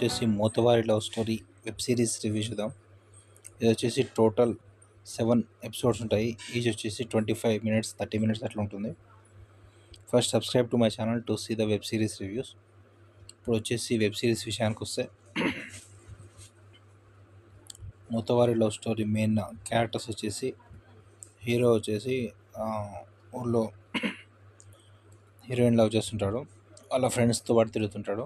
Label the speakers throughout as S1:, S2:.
S1: వచ్చేసి Mothevari love Story web series review చూద్దాం. ఇది వచ్చేసి టోటల్ 7 ఎపిసోడ్స్ ఉంటాయి. ఈచ్ వచ్చేసి 25 మినిట్స్ 30 మినిట్స్ అట్లా ఉంటుంది. First subscribe to my channel to see the web series reviews. ఇప్పుడు వచ్చేసి వెబ్ సిరీస్ విషయానికి వస్తే మోతవారి లవ్ స్టోరీ మెయిన్ క్యారెక్టర్స్ వచ్చేసి హీరో వచ్చేసి ఊళ్ళో హీరోయిన్ లవ్ చేస్తుంటాడు. వాళ్ళ ఫ్రెండ్స్తో పాటు తిరుగుతుంటాడు.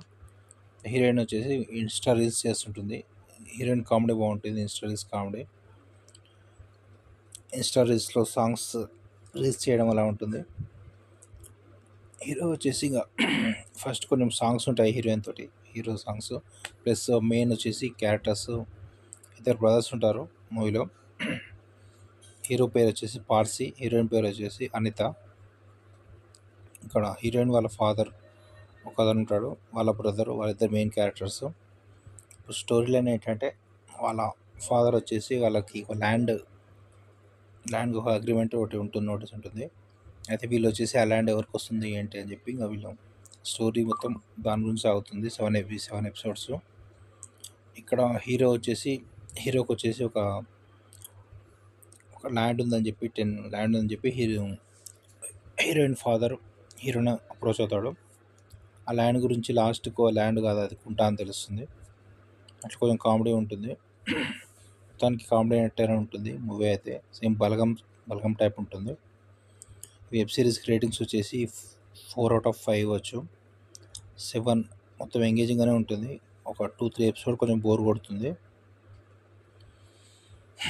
S1: హీరోయిన్ వచ్చేసి ఇన్స్టా రీల్స్ చేస్తుంటుంది. హీరోయిన్ కామెడీ బాగుంటుంది. ఇన్స్టా రీల్స్లో సాంగ్స్ రీల్స్ చేయడం అలా ఉంటుంది. హీరో వచ్చేసి ఇంకా ఫస్ట్ కొన్ని సాంగ్స్ ఉంటాయి హీరోయిన్ తోటి, హీరో సాంగ్స్ ప్లస్ మెయిన్ వచ్చేసి క్యారెక్టర్స్ ఇద్దరు బ్రదర్స్ ఉంటారు మూవీలో. హీరో పేరు వచ్చేసి పార్సీ, హీరోయిన్ పేరు వచ్చేసి అనిత. ఇక్కడ హీరోయిన్ వాళ్ళ ఫాదర్ ఒకతను ఉంటాడు, వాళ్ళ బ్రదర్, వాళ్ళిద్దరు మెయిన్ క్యారెక్టర్స్. స్టోరీ లైన్ ఏంటంటే వాళ్ళ ఫాదర్ వచ్చేసి వాళ్ళకి ఒక ల్యాండ్ ఒక అగ్రిమెంట్ ఒకటి ఉంటుంది, నోటీస్ ఉంటుంది. అయితే వీళ్ళు వచ్చేసి ఆ ల్యాండ్ ఎవరికి వస్తుంది ఏంటి అని చెప్పి ఇంకా వీళ్ళు స్టోరీ మొత్తం దాని గురించి సాగుతుంది. 7 ఎపిసోడ్స్. ఇక్కడ హీరోకి వచ్చేసి ఒక ల్యాండ్ ఉందని చెప్పి 10 ల్యాండ్ ఉందని చెప్పి హీరోయిన్ ఫాదర్ హీరోని అప్రోచ్ అవుతాడు. ఆ ల్యాండ్ గురించి లాస్ట్కు ల్యాండ్ కాదు అది కుంటా అని తెలుస్తుంది. అట్లా కొంచెం కామెడీ ఉంటుంది. మొత్తానికి కామెడీ ఎంటర్టైన్ ఉంటుంది మూవీ. అయితే సేమ్ బలగం టైప్ ఉంటుంది. వెబ్ సిరీస్కి రేటింగ్స్ వచ్చేసి 4/5 ఇవ్వచ్చు. 7 మొత్తం ఎంగేజింగ్గానే ఉంటుంది. ఒక 2-3 ఎపిసోడ్ కొంచెం బోర్ కొడుతుంది.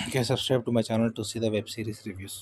S1: Okay, subscribe to my channel to see the web series reviews.